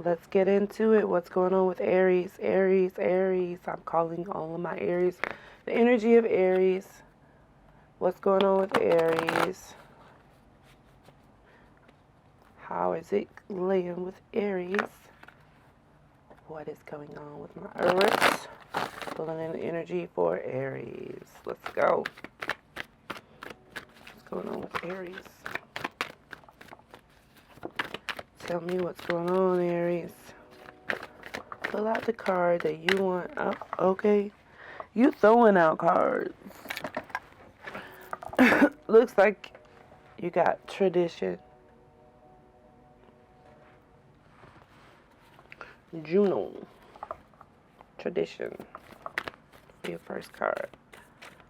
let's get into it. What's going on with Aries? Aries, Aries. I'm calling all of my Aries. The energy of Aries. What's going on with Aries? How is it laying with Aries? What is going on with my Earth? Pulling in the energy for Aries. Let's go. What's going on with Aries? Tell me what's going on, Aries. Pull out the card that you want. Oh, okay. You throwing out cards. Looks like you got tradition. Juno. Tradition. For your first card.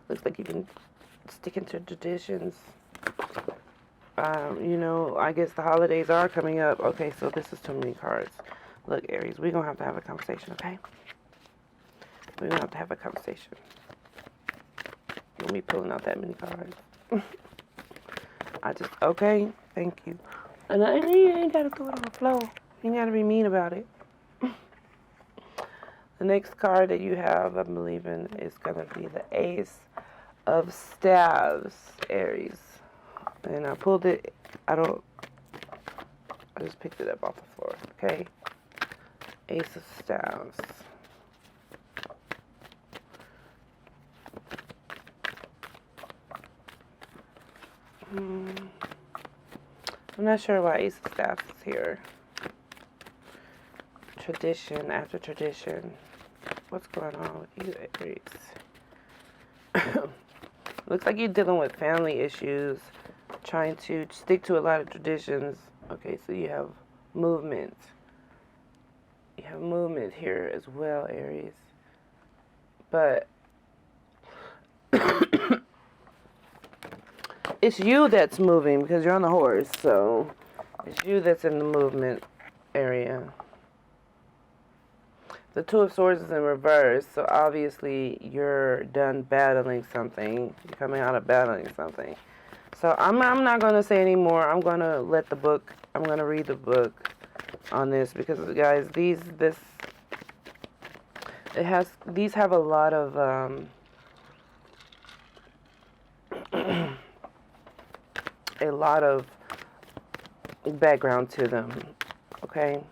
Looks like you've been sticking to traditions. You know, I guess the holidays are coming up. Okay, so this is too many cards. Look, Aries, we're going to have a conversation, okay? We're going to have a conversation. You want me pulling out that many cards? Okay, thank you. And you ain't got to throw it on the floor. You ain't got to be mean about it. The next card that you have, I'm believing, is going to be the Ace of Staves, Aries. And I pulled it, I just picked it up off the floor, okay? Ace of Staves. I'm not sure why Ace of Staves is here. Tradition after tradition. What's going on with you, Aries? Looks like you're dealing with family issues. Trying to stick to a lot of traditions. Okay, so you have movement. You have movement here as well, Aries. But it's you that's moving because you're on the horse. So it's you that's in the movement area. The Two of Swords is in reverse. So obviously you're done battling something. You're coming out of battling something. So I'm not going to say anymore. I'm going to let the book, I'm going to read the book on this because, guys, these have a lot of, a lot of background to them, okay?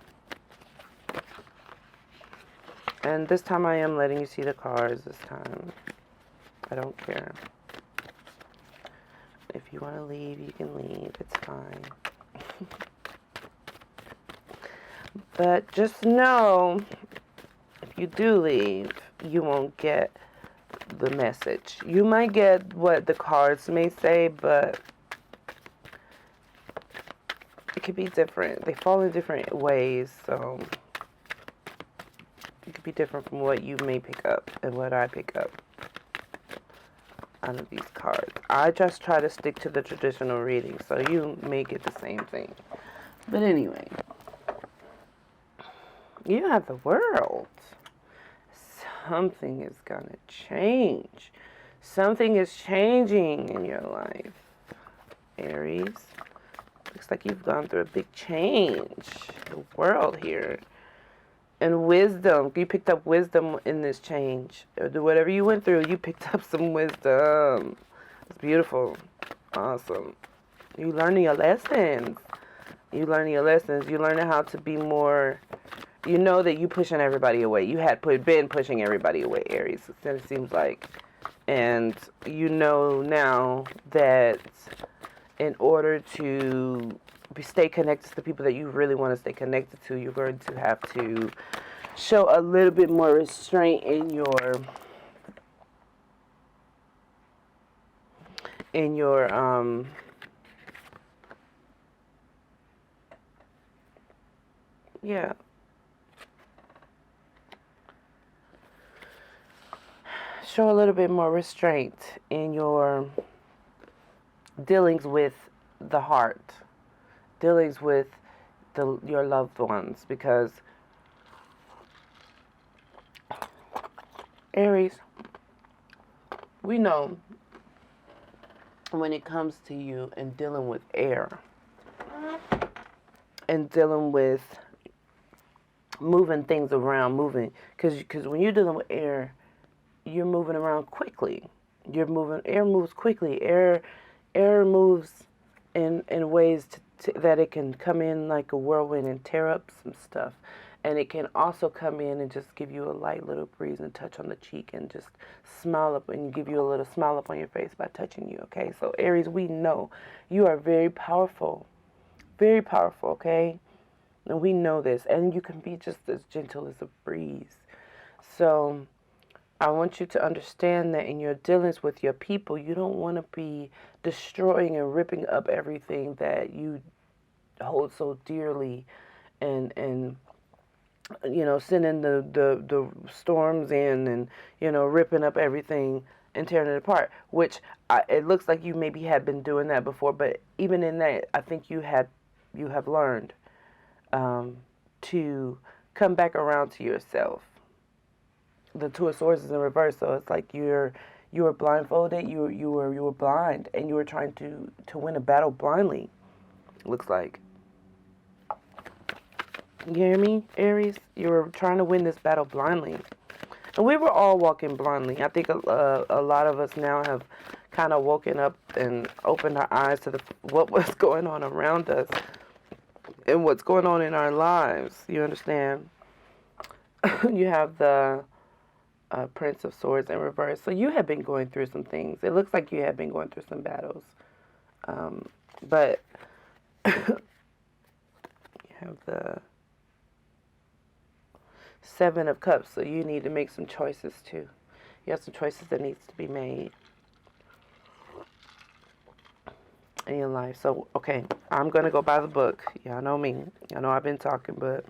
And this time I am letting you see the cards this time. I don't care. If you want to leave, you can leave. It's fine. But just know, if you do leave, you won't get the message. You might get what the cards may say, but it could be different. They fall in different ways, so it could be different from what you may pick up and what I pick up out of these cards. I just try to stick to the traditional reading, so you may get the same thing. But anyway, you have the World. Something is gonna change. Something is changing in your life, Aries. Looks like you've gone through a big change. The World here. And wisdom. You picked up wisdom in this change. Whatever you went through, you picked up some wisdom. It's beautiful. Awesome. You learning your lessons. You learning your lessons. You learning how to be more. You know that you pushing everybody away. You had been pushing everybody away, Aries. It seems like. And you know now that in order to stay connected to the people that you really want to stay connected to, you're going to have to show a little bit more restraint in your yeah, show a little bit more restraint in your dealings with the heart, dealings with your loved ones, because Aries, we know when it comes to you and dealing with air and dealing with moving things around, because when you're dealing with air, you're moving around quickly. Air moves quickly. Air moves in ways that it can come in like a whirlwind and tear up some stuff. And it can also come in and just give you a light little breeze and touch on the cheek and just smile up and give you a little smile up on your face by touching you, okay? So Aries, we know you are very powerful. Very powerful, okay? And we know this. And you can be just as gentle as a breeze. So I want you to understand that in your dealings with your people, you don't want to be destroying and ripping up everything that you hold so dearly and sending the storms in and, ripping up everything and tearing it apart, which it looks like you maybe had been doing that before, but even in that, I think you have learned to come back around to yourself. The Two of Swords is in reverse, so it's like you were blindfolded, you were blind, and you were trying to win a battle blindly. Looks like. You hear me, Aries? You were trying to win this battle blindly, and we were all walking blindly. I think a lot of us now have kind of woken up and opened our eyes to what was going on around us and what's going on in our lives. You understand? You have the Prince of Swords in reverse. So you have been going through some things. It looks like you have been going through some battles. But you have the Seven of Cups. So you need to make some choices too. You have some choices that needs to be made in your life. So, okay, I'm going to go by the book. Y'all know me. I know I've been talking, but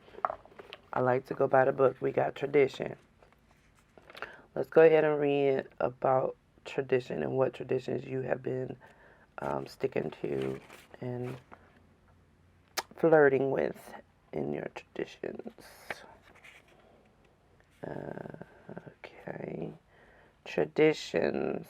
I like to go by the book. We got tradition. Let's go ahead and read about tradition and what traditions you have been sticking to and flirting with in your traditions. Okay. Traditions.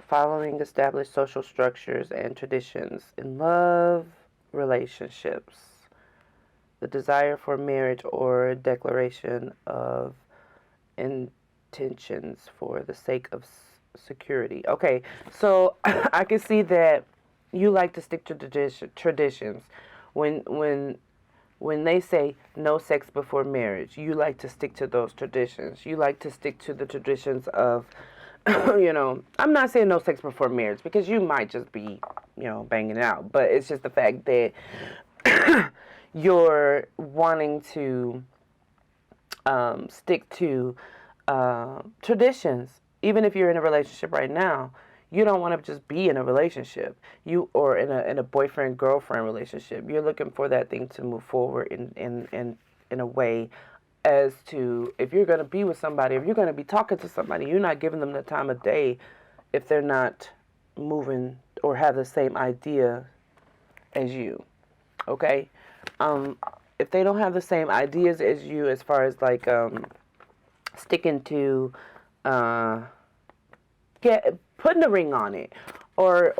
Following established social structures and traditions in love, relationships. The desire for marriage or declaration of intentions for the sake of security. Okay, so I can see that you like to stick to traditions. When they say no sex before marriage, you like to stick to those traditions. You like to stick to the traditions of, I'm not saying no sex before marriage because you might just be, banging out. But it's just the fact that you're wanting to stick to traditions. Even if you're in a relationship right now, you don't want to just be in a relationship, or in a boyfriend girlfriend relationship. You're looking for that thing to move forward in a way as to if you're going to be with somebody, if you're going to be talking to somebody, you're not giving them the time of day if they're not moving or have the same idea as you. Okay, if they don't have the same ideas as you, as far as like sticking to putting a ring on it, or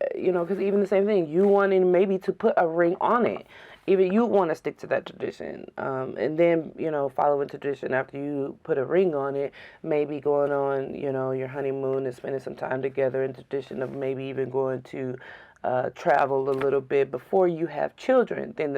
because even the same thing, you wanting maybe to put a ring on it, even you want to stick to that tradition, and then following tradition after you put a ring on it, maybe going on your honeymoon and spending some time together, in tradition of maybe even going to travel a little bit before you have children. Then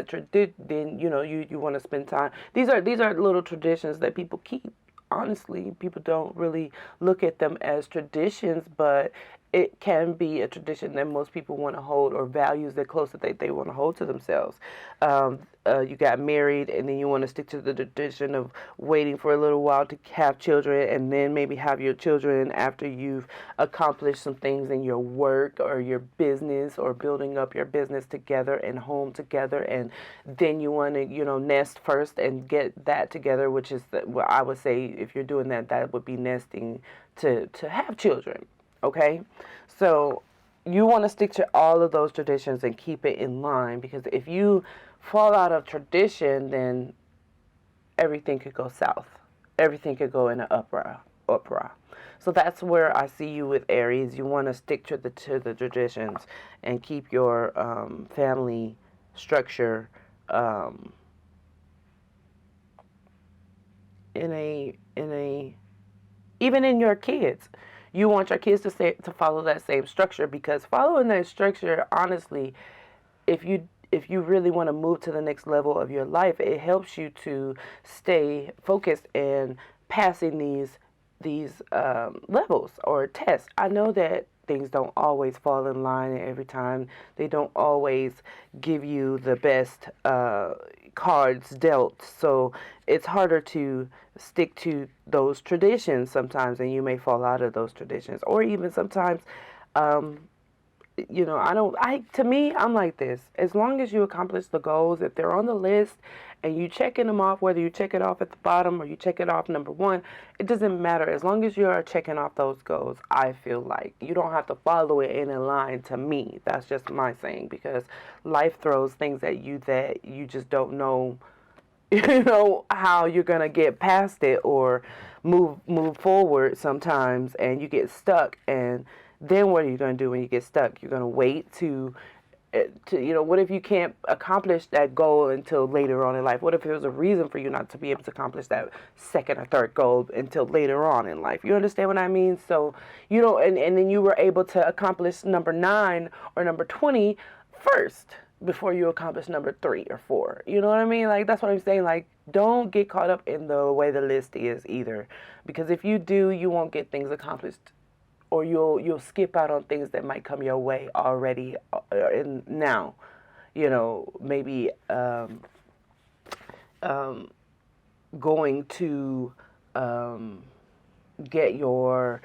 you want to spend time. These are little traditions that people keep. Honestly, people don't really look at them as traditions, but it can be a tradition that most people want to hold, or values that close that they want to hold to themselves. You got married, and then you want to stick to the tradition of waiting for a little while to have children, and then maybe have your children after you've accomplished some things in your work or your business, or building up your business together and home together, and then you want to nest first and get that together, which is what I would say, if you're doing that, that would be nesting to have children. Okay, so you want to stick to all of those traditions and keep it in line, because if you fall out of tradition, then everything could go south. Everything could go in an uproar. So that's where I see you with Aries. You want to stick to the traditions and keep your family structure in a even in your kids. You want your kids to follow that same structure, because following that structure, honestly, if you really want to move to the next level of your life, it helps you to stay focused and passing these levels or tests. I know that things don't always fall in line every time. They don't always give you the best cards dealt. So it's harder to stick to those traditions sometimes, and you may fall out of those traditions. Or even sometimes, um, to me, I'm like this. As long as you accomplish the goals, if they're on the list and you checking them off, whether you check it off at the bottom or you check it off number one, it doesn't matter. As long as you are checking off those goals, I feel like you don't have to follow it in a line. To me, that's just my saying, because life throws things at you that you just don't know, how you're going to get past it or move forward sometimes, and you get stuck. And then what are you going to do when you get stuck? You're going to wait what if you can't accomplish that goal until later on in life? What if there's a reason for you not to be able to accomplish that second or third goal until later on in life? You understand what I mean? So, and then you were able to accomplish number 9 or number 20 first before you accomplish number 3 or 4. You know what I mean? Like, that's what I'm saying. Like, don't get caught up in the way the list is either, because if you do, you won't get things accomplished, or you'll skip out on things that might come your way already in now. Maybe going to get your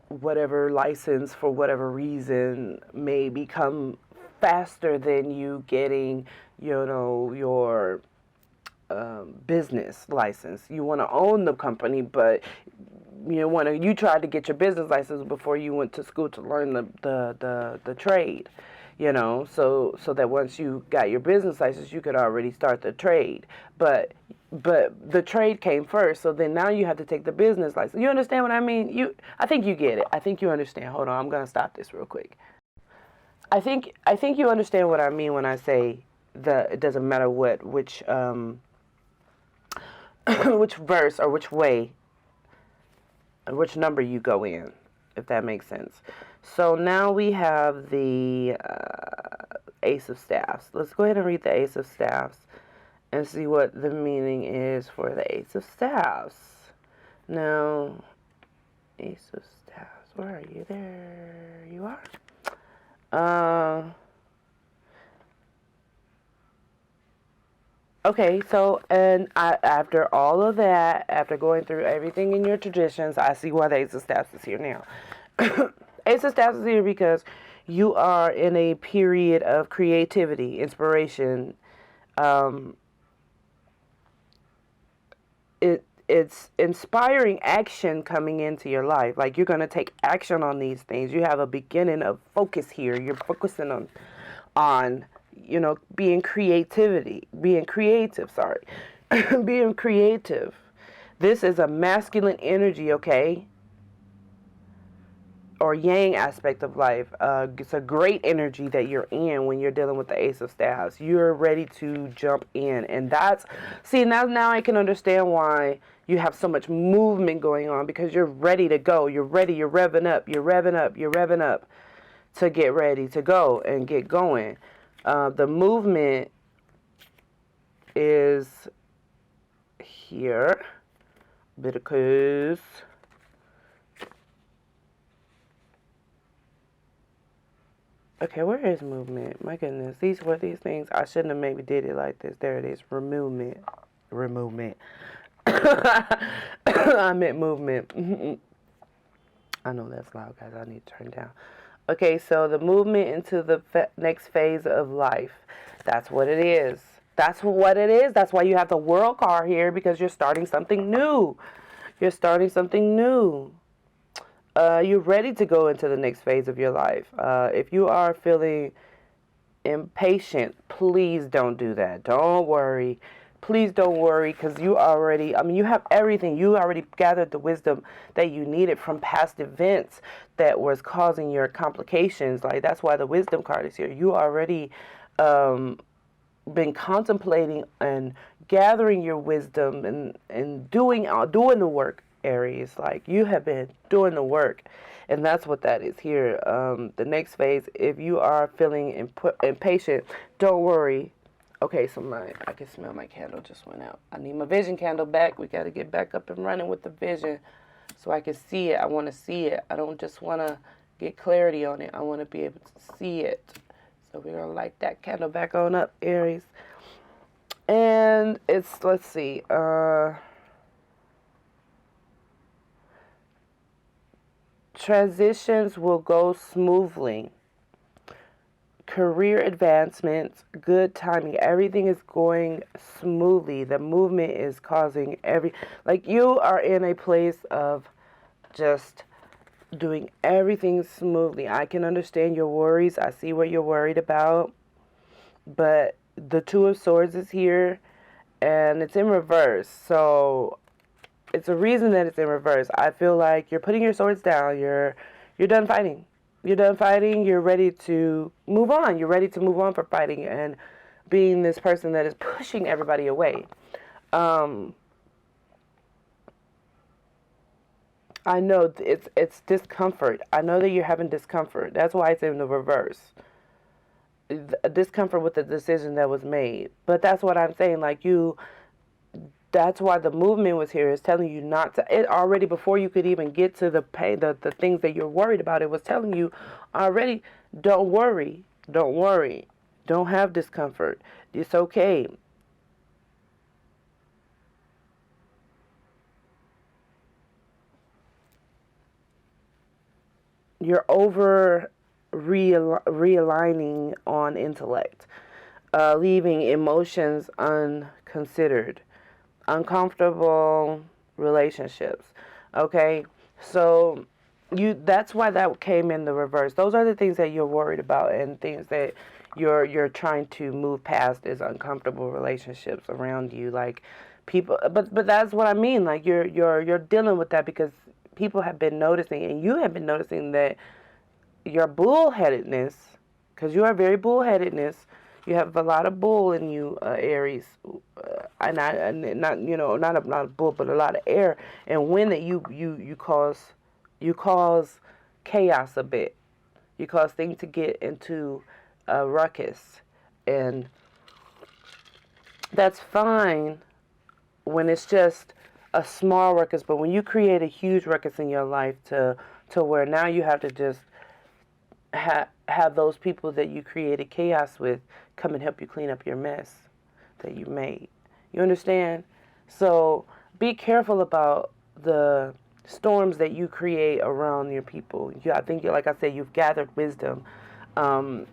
whatever license for whatever reason may become faster than you getting, your business license. You want to own the company, but you tried to get your business license before you went to school to learn the trade, so that once you got your business license, you could already start the trade. But the trade came first, so then now you have to take the business license. You understand what I mean? I think you get it. I think you understand. Hold on, I'm gonna stop this real quick. I think you understand what I mean when I say it doesn't matter which which verse or which number you go in, if that makes sense. So now we have the Ace of Staffs. Let's go ahead and read the Ace of Staffs and see what the meaning is for the Ace of Staffs. Now, Ace of Staffs, where are you? There you are. Okay, so, and after all of that, after going through everything in your traditions, I see why the Ace of Staffs is here now. Ace of Staffs is here because you are in a period of creativity, inspiration. It's inspiring action coming into your life. Like, you're going to take action on these things. You have a beginning of focus here. You're focusing on being creative, sorry. Being creative. This is a masculine energy, okay? Or yang aspect of life. It's a great energy that you're in when you're dealing with the Ace of Staffs. You're ready to jump in. And now I can understand why you have so much movement going on, because you're ready to go. You're ready. You're revving up to get ready to go and get going. The movement is here because where is movement? My goodness, these things. I shouldn't have maybe did it like this. There it is. Removement. I meant movement. I know that's loud, guys. I need to turn down. Okay, so the movement into the next phase of life. That's what it is. That's what it is. That's why you have the World card here, because you're starting something new. You're starting something new. You're ready to go into the next phase of your life. If you are feeling impatient, please don't do that. Don't worry. Please don't worry, because you have everything. You already gathered the wisdom that you needed from past events that was causing your complications. Like, that's why the wisdom card is here. You already um, been contemplating and gathering your wisdom and doing the work, Aries. Like, you have been doing the work, and that's what that is here. The next phase, if you are feeling impatient, don't worry. Okay, so I can smell my candle just went out. I need my vision candle back. We got to get back up and running with the vision so I can see it. I want to see it. I don't just want to get clarity on it. I want to be able to see it. So we're going to light that candle back on up, Aries. And it's, let's see, transitions will go smoothly. Career advancements, good timing, everything is going smoothly. The movement is causing like, you are in a place of just doing everything smoothly. I can understand your worries. I see what you're worried about. But the Two of Swords is here, and it's in reverse. So it's a reason that it's in reverse. I feel like you're putting your swords down. You're done fighting. You're done fighting. You're ready to move on. You're ready to move on from fighting and being this person that is pushing everybody away. I know it's discomfort. I know that you're having discomfort. That's why it's in the reverse. Discomfort with the decision that was made. But that's what I'm saying. Like, that's why the movement was here. Is telling you not to. It already, before you could even get to the pain, the things that you're worried about, it was telling you already, don't worry. Don't worry. Don't have discomfort. It's okay. You're over realigning on intellect, leaving emotions unconsidered, uncomfortable relationships. Okay, so that's why that came in the reverse. Those are the things that you're worried about, and things that you're trying to move past is uncomfortable relationships around you, like people. But that's what I mean. Like, you're dealing with that because people have been noticing, and you have been noticing that your bullheadedness, because you are very bullheadedness. You have a lot of bull in you, Aries, and not, not a bull, but a lot of air. And when that you cause chaos a bit. You cause things to get into a ruckus, and that's fine when it's just a small ruckus. But when you create a huge ruckus in your life to where now you have to just have those people that you created chaos with come and help you clean up your mess that you made. You understand? So be careful about the storms that you create around your people. I think, like I said, you've gathered wisdom. Um,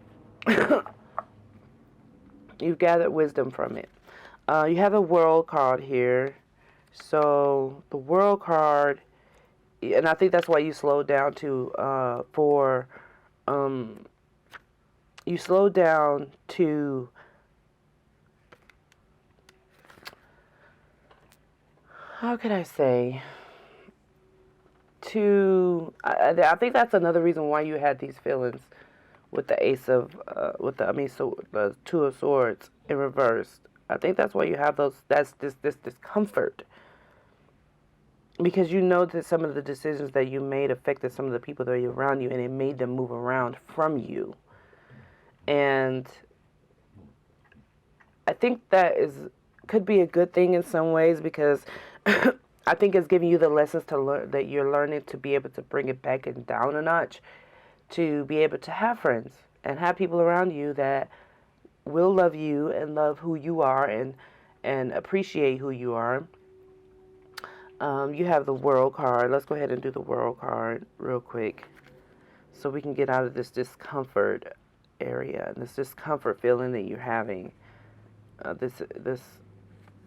you've gathered wisdom from it. You have a world card here. So the world card, and I think that's why you slowed down you slowed down to how could I say, I think that's another reason why you had these feelings with the the Two of Swords in reverse. I think that's why you have this discomfort, because you know that some of the decisions that you made affected some of the people that are around you, and it made them move around from you. And I think that could be a good thing in some ways, because I think it's giving you the lessons to learn, that you're learning to be able to bring it back and down a notch, to be able to have friends and have people around you that will love you and love who you are, and appreciate who you are. You have the World card. Let's go ahead and do the World card real quick so we can get out of this discomfort area, this discomfort feeling that you're having.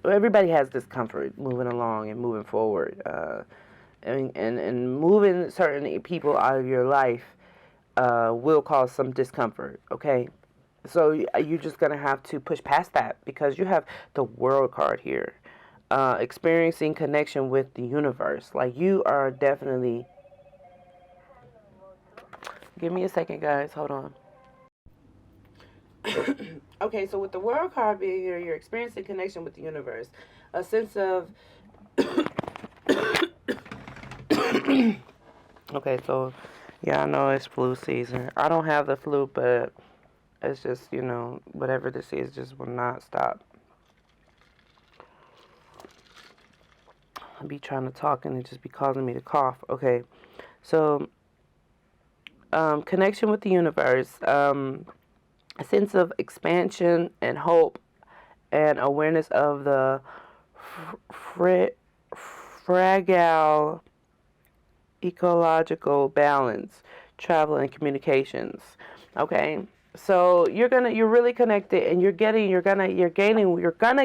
Everybody has discomfort moving along and moving forward, and moving certain people out of your life will cause some discomfort. Okay, so you're just gonna have to push past that, because you have the World card here. Experiencing connection with the universe. Like, you are definitely. Give me a second, guys. Hold on. Okay, so with the world card being here, you're experiencing connection with the universe. A sense of... Okay, so, yeah, I know it's flu season. I don't have the flu, but it's just, you know, whatever this is just will not stop. I'll be trying to talk and it just be causing me to cough. Okay, so, connection with the universe. A sense of expansion and hope and awareness of the fragile ecological balance, travel and communications. Okay, so you're really connected, and you're gonna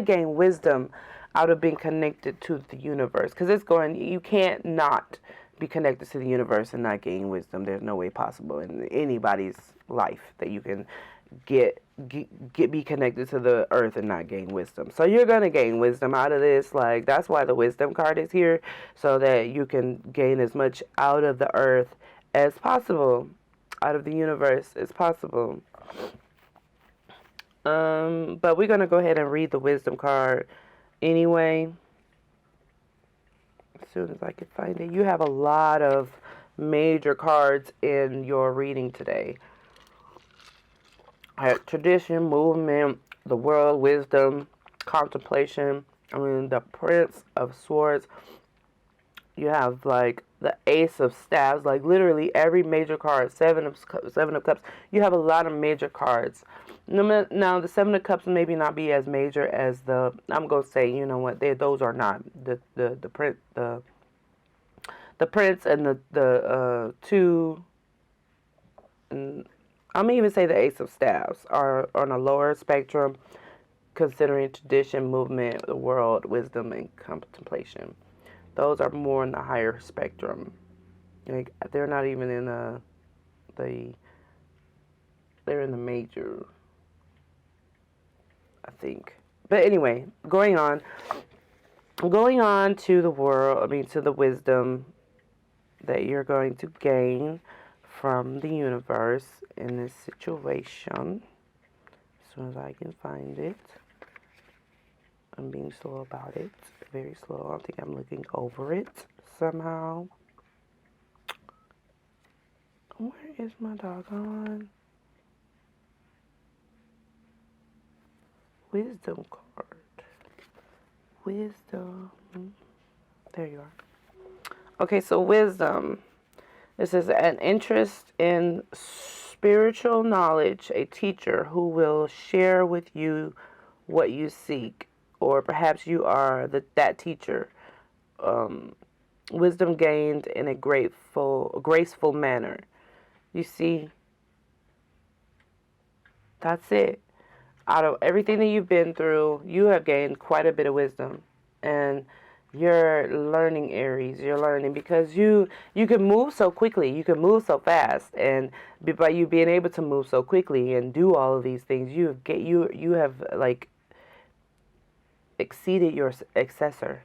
gain wisdom out of being connected to the universe, because you can't not be connected to the universe and not gain wisdom. There's no way possible in anybody's life that you can be connected to the earth and not gain wisdom. So you're gonna gain wisdom out of this. Like, that's why the wisdom card is here, so that you can gain as much out of the earth as possible, out of the universe as possible. But we're gonna go ahead and read the wisdom card anyway, as soon as I can find it. You have a lot of major cards in your reading today. Tradition, movement, the world, wisdom, contemplation. I mean, the Prince of Swords. You have like the Ace of Staves. Like literally every major card. Seven of Cups. You have a lot of major cards. Now the Seven of Cups maybe not be as major as the. I'm gonna say, you know what? Those are not the Prince and the two. And I'm gonna even say the Ace of Staves are on a lower spectrum, considering tradition, movement, the world, wisdom, and contemplation. Those are more in the higher spectrum. Like, they're not even in they're in the major, I think. But anyway, going on to the world. I mean, to the wisdom that you're going to gain from the universe in this situation. As soon as I can find it. I'm being slow about it. Very slow. I think I'm looking over it somehow. Where is my doggone wisdom card? Wisdom. There you are. Okay, so wisdom. This is an interest in spiritual knowledge, a teacher who will share with you what you seek, or perhaps you are that teacher. Wisdom gained in a graceful manner. You see, that's it. Out of everything that you've been through, you have gained quite a bit of wisdom, and you're learning, Aries. You're learning because you can move so quickly. You can move so fast, and by you being able to move so quickly and do all of these things, you have like exceeded your successor.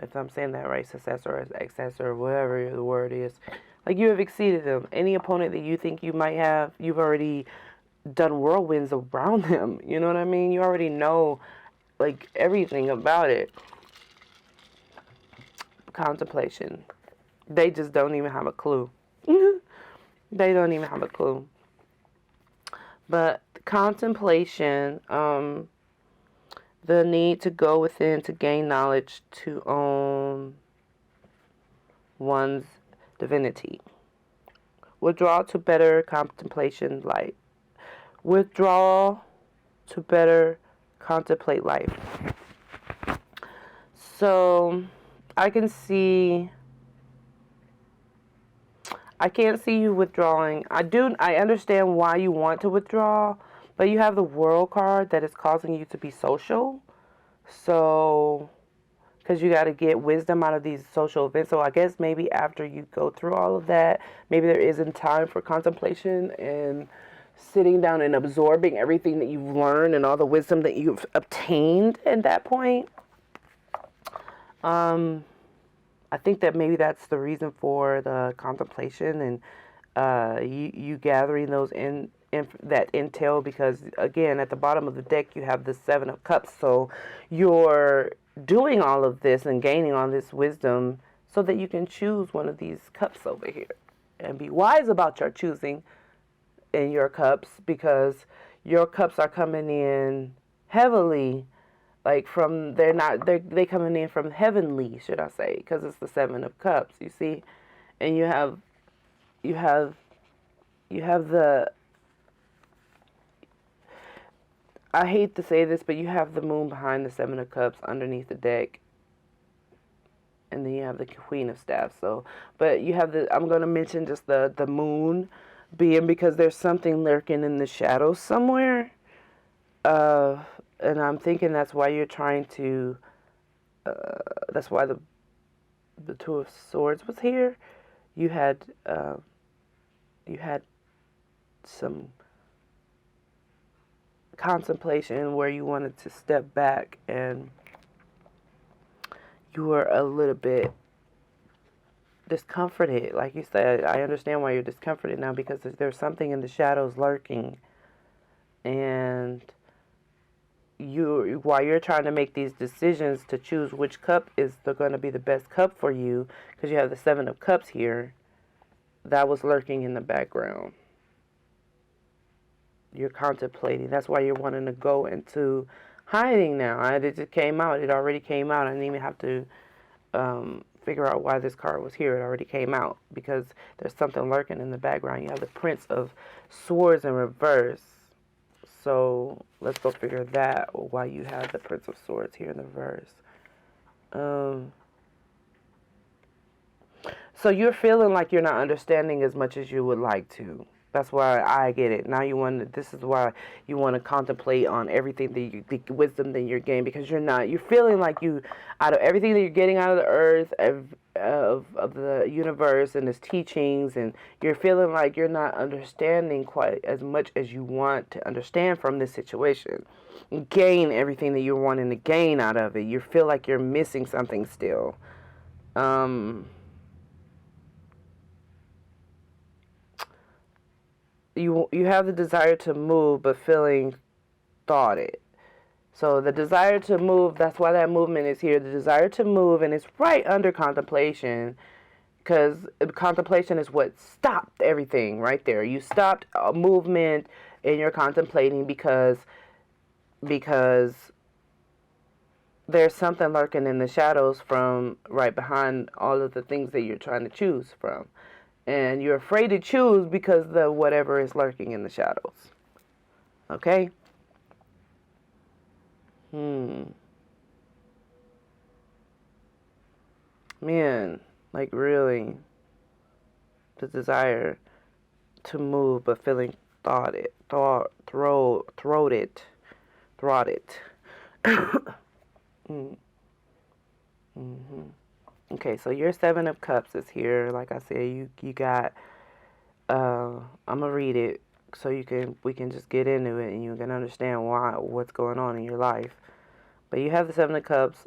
If I'm saying that right, successor or accessor, whatever the word is. Like, you have exceeded them. Any opponent that you think you might have, you've already done whirlwinds around them. You know what I mean? You already know, like, everything about it. Contemplation. They just don't even have a clue. They don't even have a clue. But contemplation, the need to go within to gain knowledge to own one's divinity. Withdraw to better contemplation life. Withdraw to better contemplate life. So I can't see you withdrawing. I understand why you want to withdraw, but you have the World card that is causing you to be social. So, because you got to get wisdom out of these social events. So I guess maybe after you go through all of that, maybe there isn't time for contemplation and sitting down and absorbing everything that you've learned and all the wisdom that you've obtained at that point. I think that maybe that's the reason for the contemplation and you gathering those that intel, because again, at the bottom of the deck you have the Seven of Cups. So you're doing all of this and gaining all this wisdom so that you can choose one of these cups over here and be wise about your choosing in your cups, because your cups are coming in heavily, like from they coming in from heavenly, should I say, because it's the Seven of Cups, you see. And you have the, I hate to say this, but you have the moon behind the Seven of Cups underneath the deck, and then you have the Queen of Staffs. So, but you have the, I'm going to mention just the moon being, because there's something lurking in the shadows somewhere. And I'm thinking that's why you're trying to, that's why the Two of Swords was here. You had some contemplation where you wanted to step back, and you were a little bit discomforted. Like you said, I understand why you're discomforted now, because there's something in the shadows lurking, and while you're trying to make these decisions to choose which cup is going to be the best cup for you, because you have the Seven of Cups here, that was lurking in the background. You're contemplating. That's why you're wanting to go into hiding now. It just came out. It already came out. I didn't even have to figure out why this card was here. It already came out because there's something lurking in the background. You have the Prince of Swords in reverse. So let's go figure that, why you have the Prince of Swords here in the reverse. So you're feeling like you're not understanding as much as you would like to. That's why I get it. Now this is why you want to contemplate on everything the wisdom that you're gaining, because you're feeling like out of everything that you're getting out of the earth, of the universe and its teachings, and you're feeling like you're not understanding quite as much as you want to understand from this situation. Gain everything that you're wanting to gain out of it. You feel like you're missing something still. You have the desire to move, but feeling thoughted. So the desire to move, that's why that movement is here. The desire to move, and it's right under contemplation, because contemplation is what stopped everything right there. You stopped a movement, and you're contemplating because there's something lurking in the shadows from right behind all of the things that you're trying to choose from. And you're afraid to choose because the whatever is lurking in the shadows. Okay? Man, like really, the desire to move but feeling throated. Okay, so your Seven of Cups is here. Like I said, you got, I'm gonna read it so we can just get into it and you can understand what's going on in your life. But you have the Seven of Cups.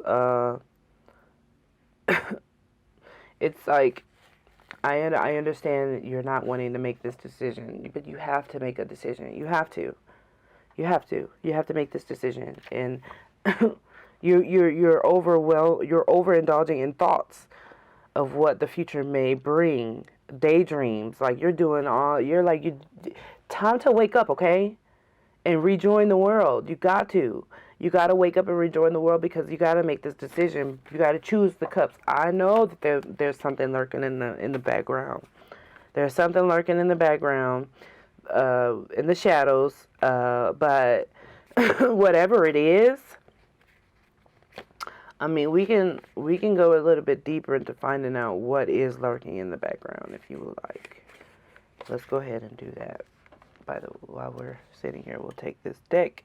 It's like, I understand that you're not wanting to make this decision, but you have to make a decision. You have to make this decision, and you're overindulging in thoughts of what the future may bring, daydreams. Like time to wake up, okay, and rejoin the world. You got to wake up and rejoin the world, because you got to make this decision. You got to choose the cups. I know that there's something lurking in the background. There's something lurking in the background, in the shadows. But whatever it is, I mean, we can go a little bit deeper into finding out what is lurking in the background, if you would like. Let's go ahead and do that. While we're sitting here, we'll take this deck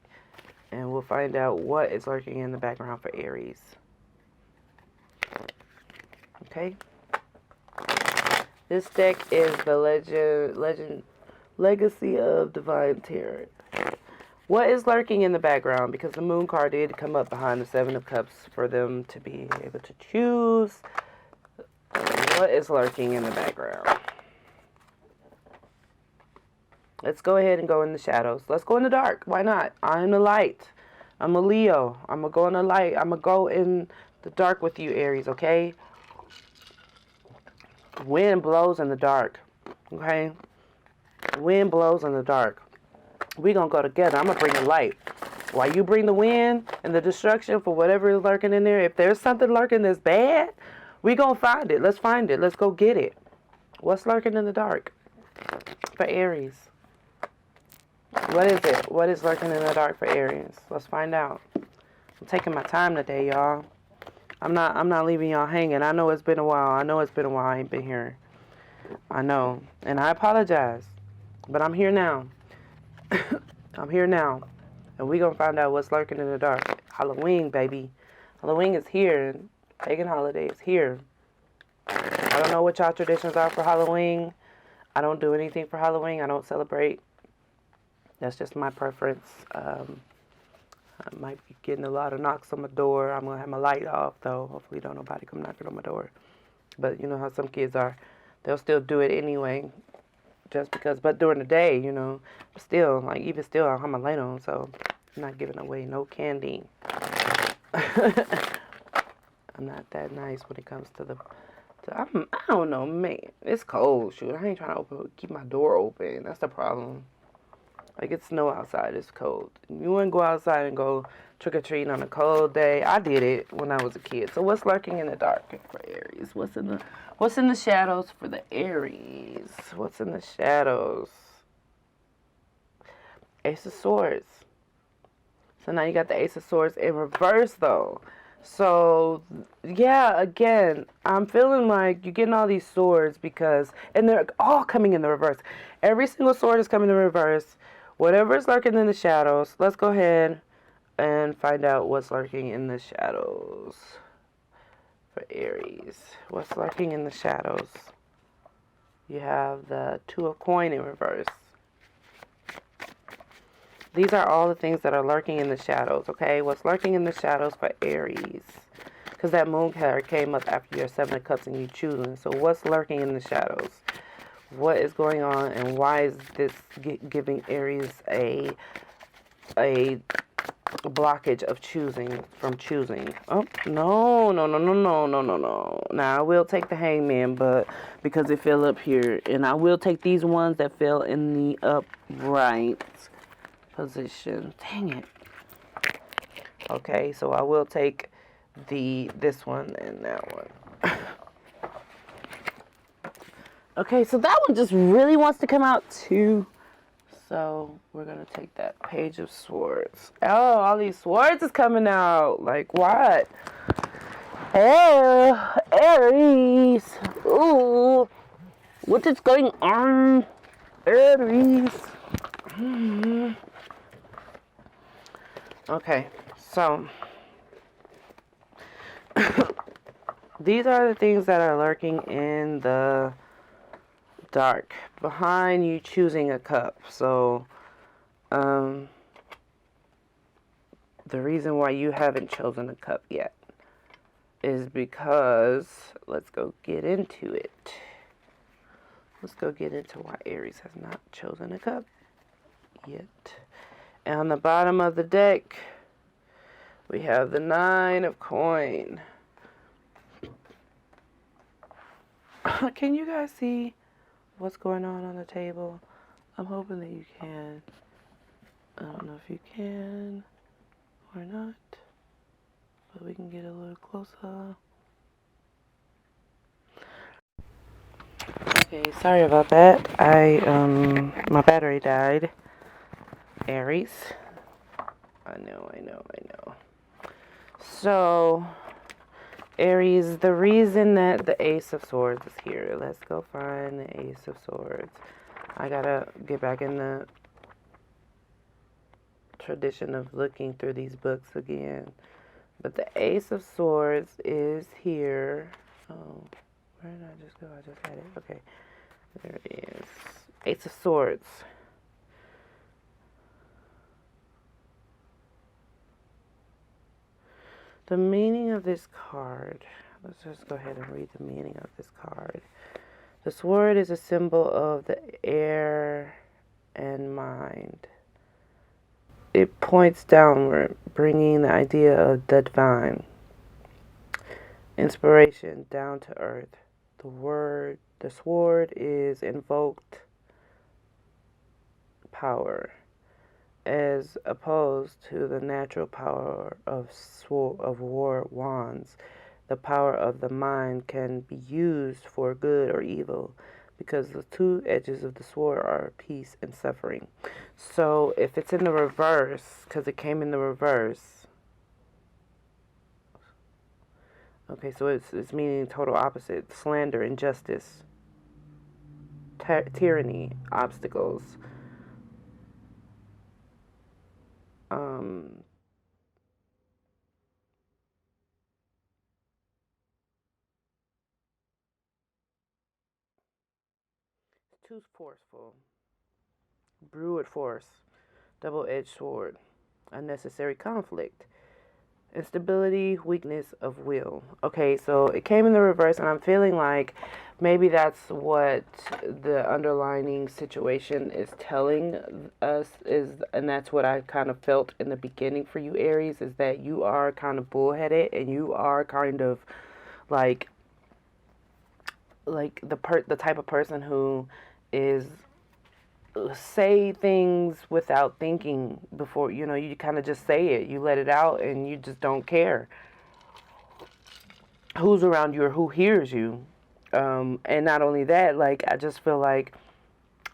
and we'll find out what is lurking in the background for Aries. Okay. This deck is the Legacy of Divine Tarot. What is lurking in the background? Because the Moon card did come up behind the Seven of Cups for them to be able to choose. What is lurking in the background? Let's go ahead and go in the shadows. Let's go in the dark. Why not? I'm the light. I'm a Leo. I'm going to go in the light. I'm going to go in the dark with you, Aries, okay? Wind blows in the dark, okay? Wind blows in the dark. We're going to go together. I'm going to bring the light. While you bring the wind and the destruction for whatever is lurking in there, if there's something lurking that's bad, we're going to find it. Let's find it. Let's go get it. What's lurking in the dark for Aries? What is it? What is lurking in the dark for Aries? Let's find out. I'm taking my time today, y'all. I'm not leaving y'all hanging. I know it's been a while. I ain't been here. I know. And I apologize. But I'm here now. I'm here now. And we're going to find out what's lurking in the dark. Halloween, baby. Halloween is here. Pagan holiday is here. I don't know what y'all traditions are for Halloween. I don't do anything for Halloween. I don't celebrate. That's just my preference. I might be getting a lot of knocks on my door. I'm going to have my light off, though. Hopefully don't nobody come knocking on my door. But you know how some kids are. They'll still do it anyway. Just because. But during the day, you know. Still, like, even still, I'll have my light on. So, I'm not giving away no candy. I'm not that nice when it comes to the... I don't know, man. It's cold, shoot. I ain't trying to keep my door open. That's the problem. Like, it's snow outside. It's cold. You wouldn't go outside and go trick-or-treating on a cold day. I did it when I was a kid. So what's lurking in the dark for Aries? What's in the shadows for the Aries? What's in the shadows? Ace of Swords. So now you got the Ace of Swords in reverse, though. So, yeah, again, I'm feeling like you're getting all these swords because... And they're all coming in the reverse. Every single sword is coming in reverse. Whatever is lurking in the shadows, let's go ahead and find out what's lurking in the shadows for Aries. What's lurking in the shadows? You have the Two of Coin in reverse. These are all the things that are lurking in the shadows, okay? What's lurking in the shadows for Aries? Because that moon card came up after your Seven of Cups and you choosing. So what's lurking in the shadows? What is going on and why is this giving Aries a blockage of choosing from choosing? Oh, no. Now, I will take the Hangman, but because it fell up here. And I will take these ones that fell in the upright position. Dang it. Okay, so I will take this one and that one. Okay, so that one just really wants to come out too. So we're gonna take that Page of Swords. Oh, all these swords is coming out. Like what? Oh, Aries. Ooh, what is going on, Aries? Okay, so these are the things that are lurking in the dark behind you choosing a cup. So the reason why you haven't chosen a cup yet is because let's go get into it. Let's go get into why Aries has not chosen a cup yet. And on the bottom of the deck we have the Nine of Coin. Can you guys see what's going on the table? I'm hoping that you can. I don't know if you can or not, but we can get a little closer. Okay, sorry about that. My battery died. Aries. I know. So, Aries, the reason that the Ace of Swords is here. Let's go find the Ace of Swords. I gotta get back in the tradition of looking through these books again. But the Ace of Swords is here. Oh, where did I just go? I just had it. Okay, there it is. Ace of Swords. The meaning of this card. Let's just go ahead and read the meaning of this card. The sword is a symbol of the air and mind. It points downward, bringing the idea of the divine. Inspiration, down to earth. The sword is invoked power, as opposed to the natural power of war wands. The power of the mind can be used for good or evil, because the two edges of the sword are peace and suffering. So if it's in the reverse, because it came in the reverse, okay, so it's meaning total opposite: slander, injustice, tyranny, obstacles. Um, too forceful, brute force, double-edged sword, unnecessary conflict, instability, weakness of will. Okay, so it came in the reverse, and I'm feeling like maybe that's what the underlining situation is telling us is, and that's what I kind of felt in the beginning for you, Aries, is that you are kind of bullheaded, and you are kind of like the type of person who is say things without thinking before, you kind of just say it, you let it out, and you just don't care who's around you or who hears you. And not only that, like, I just feel like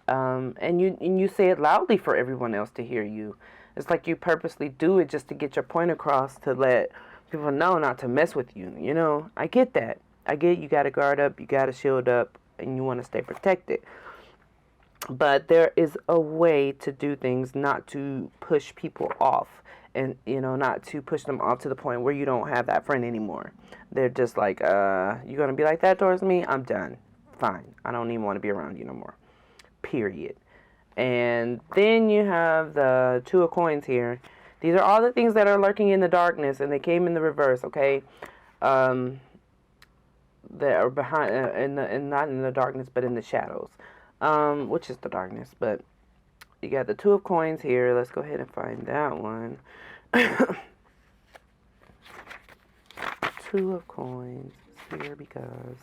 and you say it loudly for everyone else to hear you. It's like you purposely do it just to get your point across, to let people know not to mess with you. I get that. I get you got to guard up, you got to shield up, and you want to stay protected. But there is a way to do things not to push people off, and not to push them off to the point where you don't have that friend anymore. They're just like, you're gonna be like that towards me? I'm done. Fine. I don't even want to be around you no more. Period. And then you have the Two of Coins here. These are all the things that are lurking in the darkness, and they came in the reverse. Okay, that are behind, and not in the darkness, but in the shadows, which is the darkness. But you got the Two of Coins here. Let's go ahead and find that one. Two of Coins is here because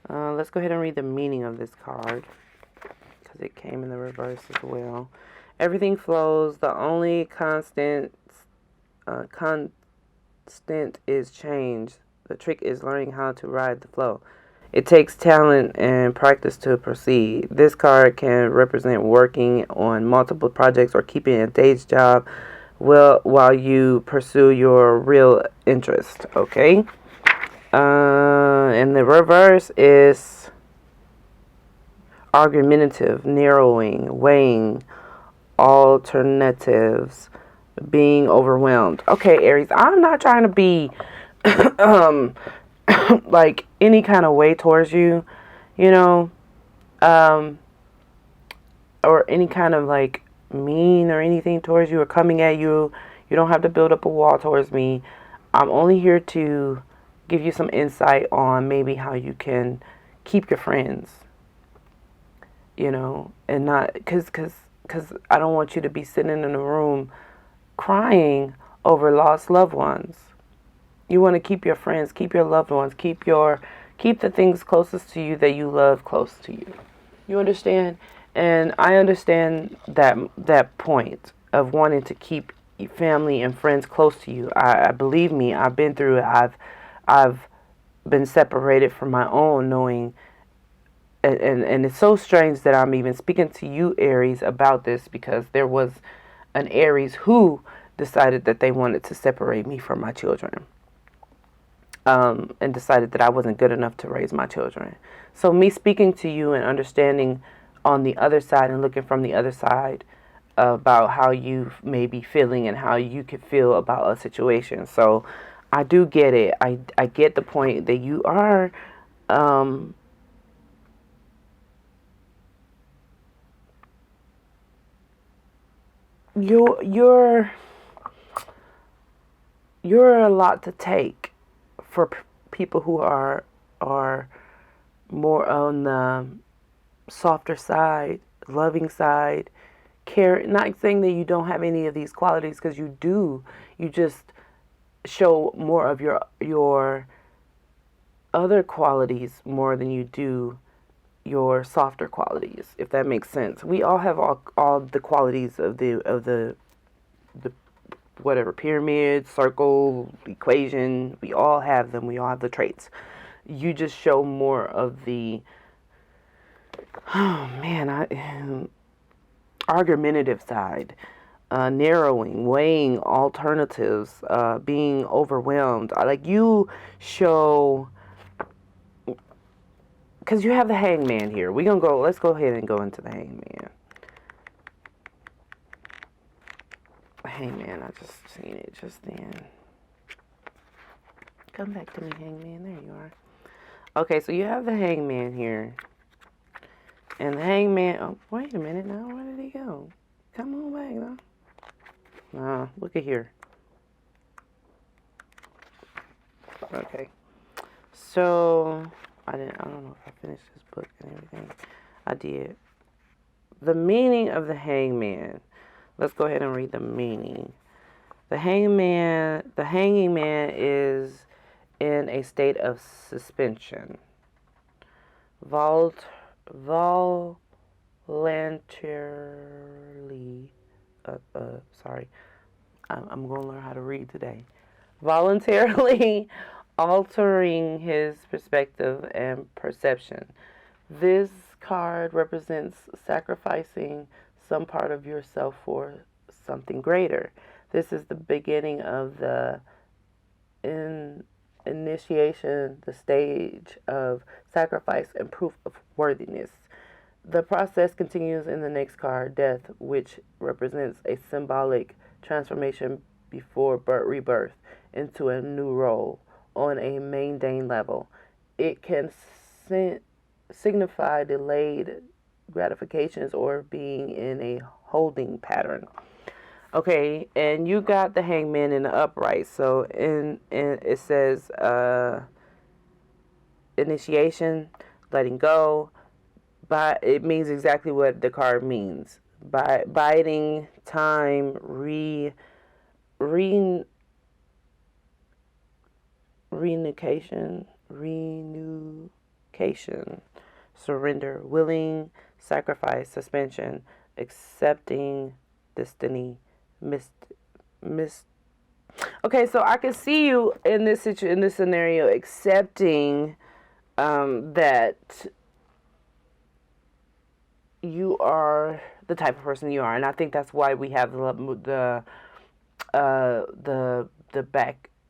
let's go ahead and read the meaning of this card, because it came in the reverse as well. Everything flows. The only constant is change. The trick is learning how to ride the flow. It takes talent and practice to proceed. This card can represent working on multiple projects or keeping a day job while you pursue your real interest. Okay. And the reverse is argumentative, narrowing, weighing alternatives, being overwhelmed. Okay, Aries, I'm not trying to be like any kind of way towards you, you know, um, or any kind of like mean or anything towards you or coming at you. You don't have to build up a wall towards me. I'm only here to give you some insight on maybe how you can keep your friends, and not, because I don't want you to be sitting in a room crying over lost loved ones. You want to keep your friends, keep your loved ones, keep the things closest to you that you love close to you. You understand? And I understand that point of wanting to keep family and friends close to you. I believe me, I've been through it. I've been separated from my own, knowing, and it's so strange that I'm even speaking to you, Aries, about this, because there was an Aries who decided that they wanted to separate me from my children, and decided that I wasn't good enough to raise my children. So me speaking to you and understanding on the other side and looking from the other side about how you may be feeling and how you could feel about a situation. So I do get it. I get the point that you are you're a lot to take for people who are more on the softer side, loving side. care, not saying that you don't have any of these qualities, because you do. You just show more of your other qualities more than you do your softer qualities, if that makes sense. We all have all the qualities of the whatever pyramid, circle, equation. We all have them. We all have the traits. You just show more of the, oh man, argumentative side, narrowing, weighing alternatives, being overwhelmed. Like you show, because you have the hangman here. Let's go ahead and go into the hangman. Hangman, I just seen it just then. Come back to me, hangman. There you are. Okay, so you have the hangman here. And the hangman, oh, wait a minute now. Where did he go? Come on back, though. Look at here. Okay. So, I don't know if I finished this book and everything. I did. The meaning of the hangman. Let's go ahead and read the meaning. The hanging man is in a state of suspension. Voluntarily, sorry, I'm going to learn how to read today. Voluntarily altering his perspective and perception. This card represents sacrificing some part of yourself for something greater. This is the beginning of the initiation, the stage of sacrifice and proof of worthiness. The process continues in the next card, Death, which represents a symbolic transformation before rebirth into a new role on a mundane level. It can signify delayed gratifications or being in a holding pattern. Okay, and you got the hangman in the upright. So in it says initiation, letting go. But it means exactly what the card means. Biding time, renucation, surrender, willing, sacrifice, suspension, accepting, destiny, Okay, so I can see you in this scenario accepting that you are the type of person you are, and I think that's why we have the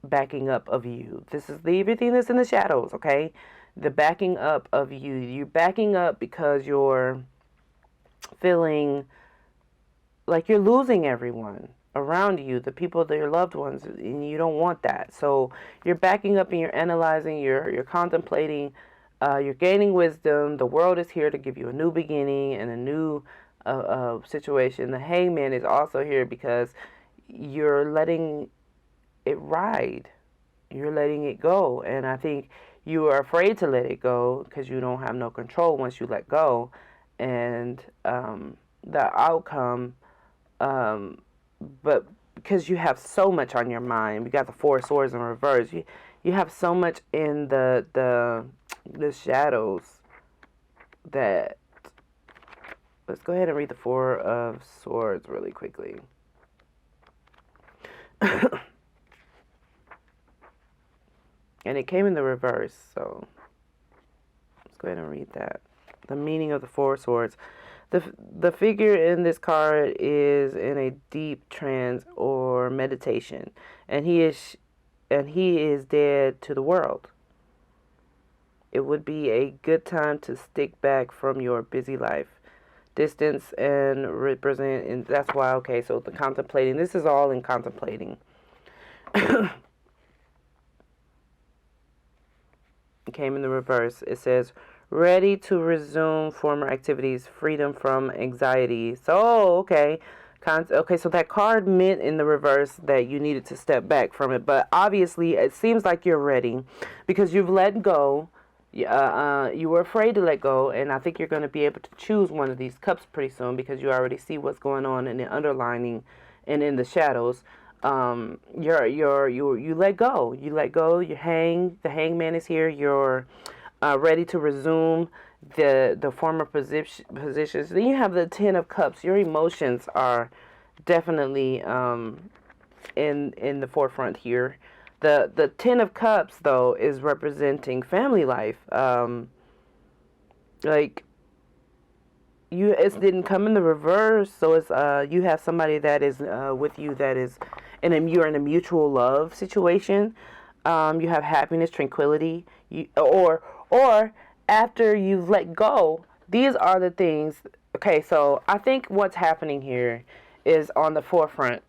backing up of you. This is everything that's in the shadows, okay? The backing up of you. You're backing up because you're feeling like you're losing everyone around you, the people that are your loved ones, and you don't want that. So you're backing up and you're analyzing, you're contemplating, you're gaining wisdom. The world is here to give you a new beginning and a new situation. The hangman is also here because you're letting it ride. You're letting it go. And I think you are afraid to let it go because you don't have no control once you let go. And the outcome, but because you have so much on your mind, we got the Four of Swords in reverse. You have so much in the shadows that, let's go ahead and read the Four of Swords really quickly. And it came in the reverse, so let's go ahead and read that. The meaning of the Four of Swords. The figure in this card is in a deep trance or meditation, and he is dead to the world. It would be a good time to stick back from your busy life. Distance and represent, and that's why, okay, so the contemplating, this is all in contemplating. It came in the reverse. It says, ready to resume former activities, freedom from anxiety. So, okay. Okay, so that card meant in the reverse that you needed to step back from it. But obviously, it seems like you're ready because you've let go. You were afraid to let go, and I think you're going to be able to choose one of these cups pretty soon because you already see what's going on in the underlining and in the shadows. You let go. You let go. You hang. The hangman is here. You're ready to resume the former positions. Then you have the Ten of Cups. Your emotions are definitely in the forefront here. The Ten of Cups though is representing family life. Like it didn't come in the reverse, so it's you have somebody that is with you that is you're in a mutual love situation. You have happiness, tranquility, or after you've let go, these are the things. Okay, so I think what's happening here is on the forefront.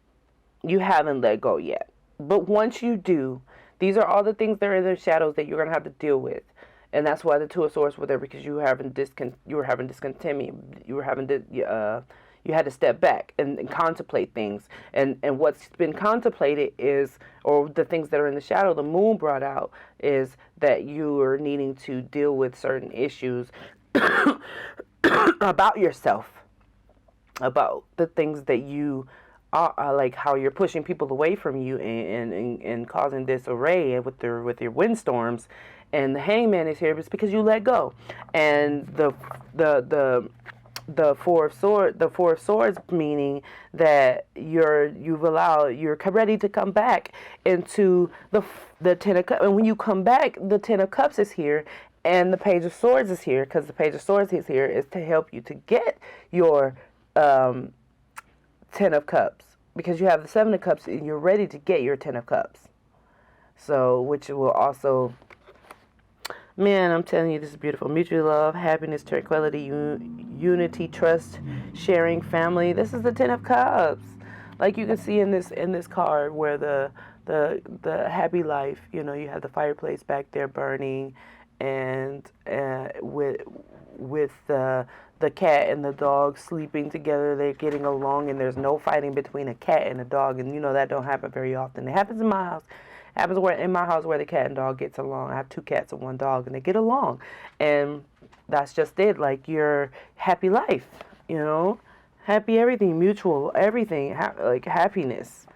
You haven't let go yet, but once you do, these are all the things that are in the shadows that you're gonna have to deal with, and that's why the Two of Swords were there because you were having discontent, you had to step back and contemplate things, and what's been contemplated is, or the things that are in the shadow, the moon brought out is that you are needing to deal with certain issues about yourself, about the things that you are, like how you're pushing people away from you and causing disarray with your windstorms. And the hangman is here, it's because you let go. And the four of swords meaning that you're ready to come back into the Ten of Cups. And when you come back, the Ten of Cups is here, and the Page of Swords is here, because the Page of Swords is here is to help you to get your Ten of Cups, because you have the Seven of Cups and you're ready to get your Ten of Cups. So, which will also, man, I'm telling you, this is beautiful. Mutual love, happiness, tranquility, unity, trust, sharing, family. This is the Ten of Cups. Like you can see in this card where the happy life, you have the fireplace back there burning, and with the cat and the dog sleeping together, they're getting along, and there's no fighting between a cat and a dog, and that don't happen very often. It happens in my house. It happens in my house where the cat and dog gets along. I have 2 cats and 1 dog, and they get along, and that's just it. Like your happy life, happy everything, mutual everything, like happiness.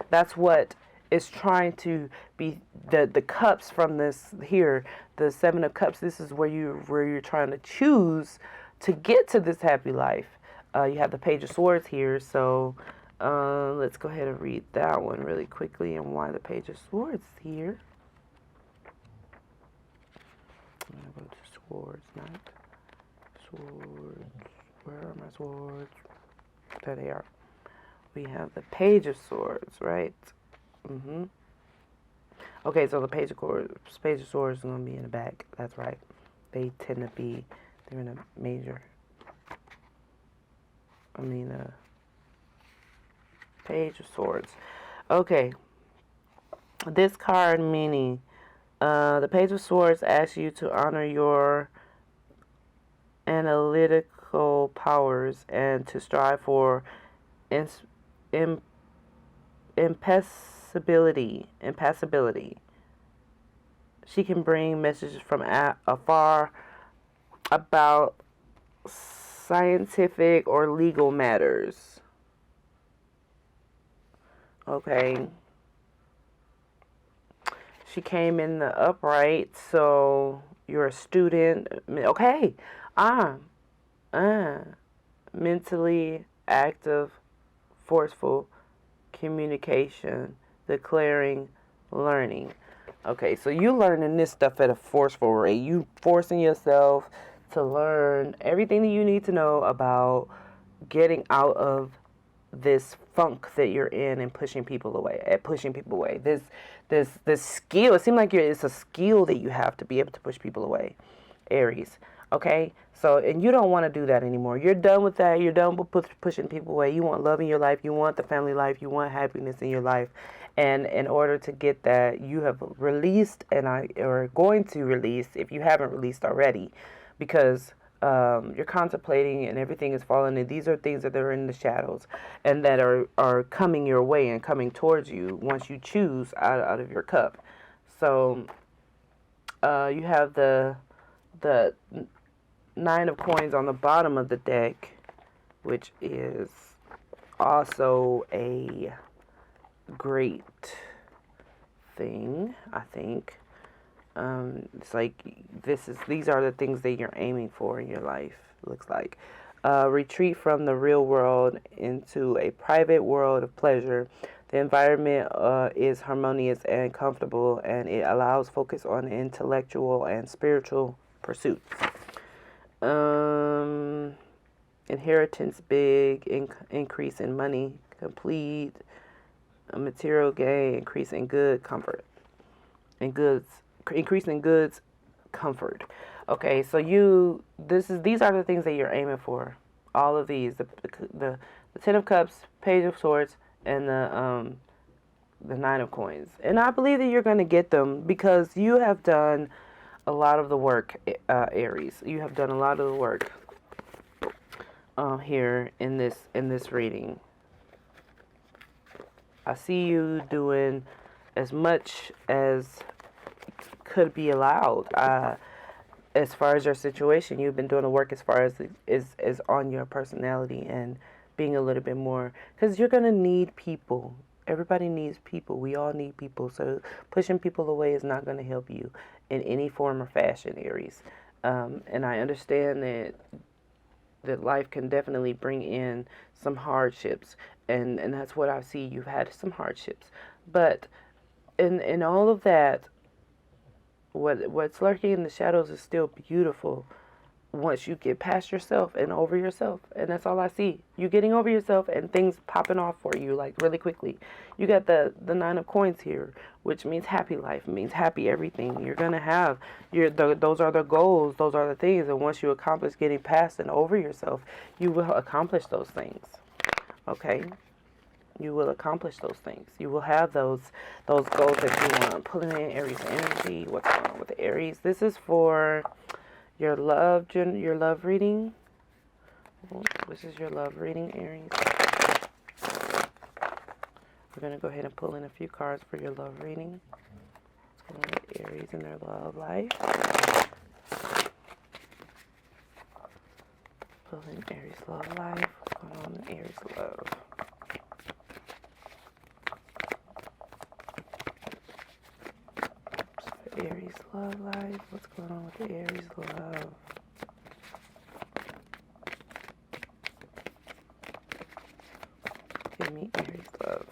That's what is trying to be the cups from this here, the Seven of Cups. This is where you're trying to choose to get to this happy life. You have the Page of Swords here, so let's go ahead and read that one really quickly and why the Page of Swords is here. I'm going to go to swords, not swords. Where are my swords? There they are. We have the Page of Swords, right? Okay, so the Page of Swords is going to be in the back. That's right. They tend to be, they're in a major, Page of Swords. Okay. This card meaning, the Page of Swords asks you to honor your analytical powers and to strive for impassibility. She can bring messages from afar about scientific or legal matters. Okay. She came in the upright, so you're a student. Okay. Mentally active, forceful communication, declaring, learning. Okay, so you learning this stuff at a forceful rate. You forcing yourself to learn everything that you need to know about getting out of this funk that you're in and pushing people away. This skill. It seems like it's a skill that you have to be able to push people away, Aries. Okay, so and you don't want to do that anymore. You're done with that. You're done with pushing people away. You want love in your life. You want the family life. You want happiness in your life. And in order to get that, you have released and are going to release if you haven't released already, because you're contemplating and everything is falling. And these are things that are in the shadows and that are coming your way and coming towards you once you choose out of your cup. So you have the the Nine of Coins on the bottom of the deck, which is also a great thing, I think. It's like these are the things that you're aiming for in your life. Looks like retreat from the real world into a private world of pleasure. The environment is harmonious and comfortable, and it allows focus on intellectual and spiritual pursuits. Inheritance big, increase in money, complete, a material gain, increase in good comfort, increase in goods, comfort. Okay, so these are the things that you're aiming for. All of these, the Ten of Cups, Page of Swords, and the Nine of Coins. And I believe that you're going to get them because you have done a lot of the work, Aries. You have done a lot of the work here in this reading. I see you doing as much as could be allowed. As far as your situation, you've been doing the work as far as is on your personality and being a little bit more, because you're gonna need people. Everybody needs people. We all need people. So pushing people away is not going to help you in any form or fashion, Aries. And I understand that life can definitely bring in some hardships, and that's what I see. You've had some hardships, but in all of that, what's lurking in the shadows is still beautiful once you get past yourself and over yourself. And that's all I see. You getting over yourself and things popping off for you like really quickly. You got the Nine of Coins here, which means happy life. It means happy everything. You're going to have those are the goals. Those are the things. And once you accomplish getting past and over yourself, you will accomplish those things. Okay? You will accomplish those things. You will have those goals that you want. Pulling in Aries energy. What's going on with the Aries? This is for your love reading. This is your love reading, Aries. We're going to go ahead and pull in a few cards for your love reading. What's going on with Aries in their love life? Pull in Aries love life. What's going on in Aries love? Aries love life. What's going on with the Aries love? Give me Aries love.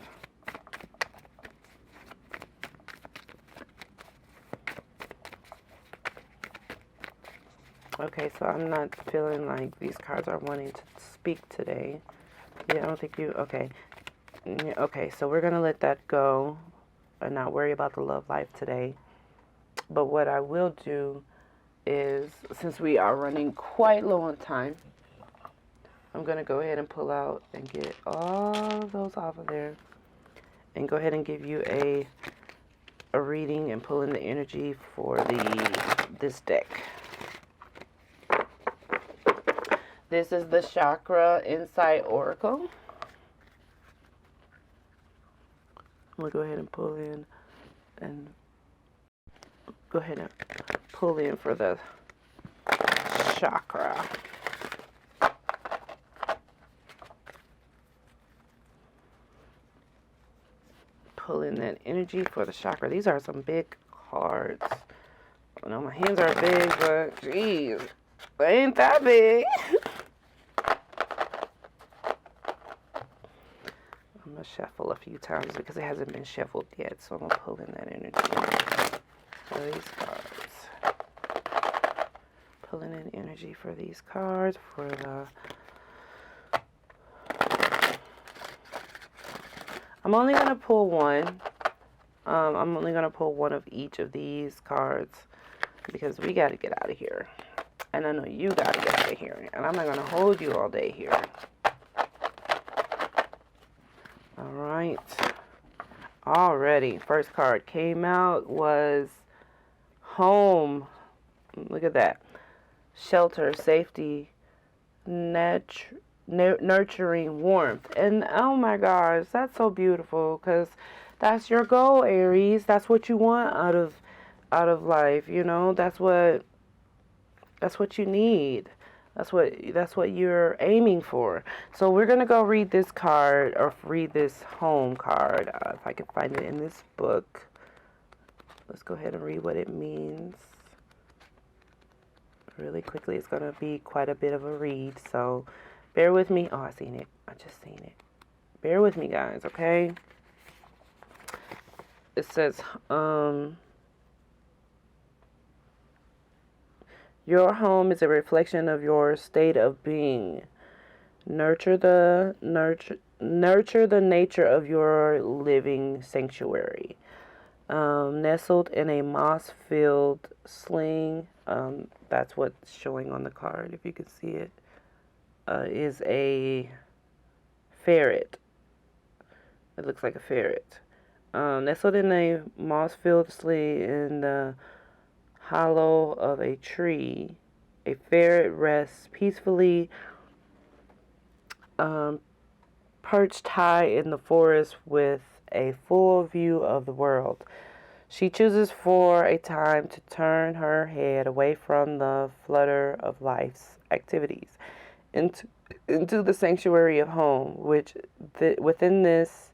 Okay, so I'm not feeling like these cards are wanting to speak today. Yeah, I don't think you... Okay. Okay, so we're going to let that go and not worry about the love life today. But what I will do is, since we are running quite low on time, I'm going to go ahead and pull out and get all of those off of there. And go ahead and give you a reading and pull in the energy for this deck. This is the Chakra Insight Oracle. I'm going to go ahead and pull in and go ahead and pull in for the chakra. Pull in that energy for the chakra. These are some big cards. I know my hands are big, but geez, they ain't that big. I'm going to shuffle a few times because it hasn't been shuffled yet, so I'm going to pull in that energy for these cards. Pulling in energy for these cards for the... I'm only going to pull one. I'm only going to pull one of each of these cards because we got to get out of here. And I know you got to get out of here. And I'm not going to hold you all day here. All right. Already, first card came out was home. Look at that. Shelter, safety, nurturing warmth. And oh my gosh, that's so beautiful because that's your goal, Aries. That's what you want out of life, you know. That's what That's what you need. That's what you're aiming for. So we're gonna go read this card, or read this home card, if I can find it in this book. Let's go ahead and read what it means really quickly. It's gonna be quite a bit of a read, so bear with me. Oh, I seen it. I just seen it. Bear with me, guys. Okay. It says, your home is a reflection of your state of being. Nurture the nature of your living sanctuary. Nestled in a moss-filled sling, that's what's showing on the card, if you can see it, is a ferret. It looks like a ferret. Nestled in a moss-filled sling in the hollow of a tree, a ferret rests peacefully, perched high in the forest with a full view of the world. She chooses for a time to turn her head away from the flutter of life's activities into the sanctuary of home, within this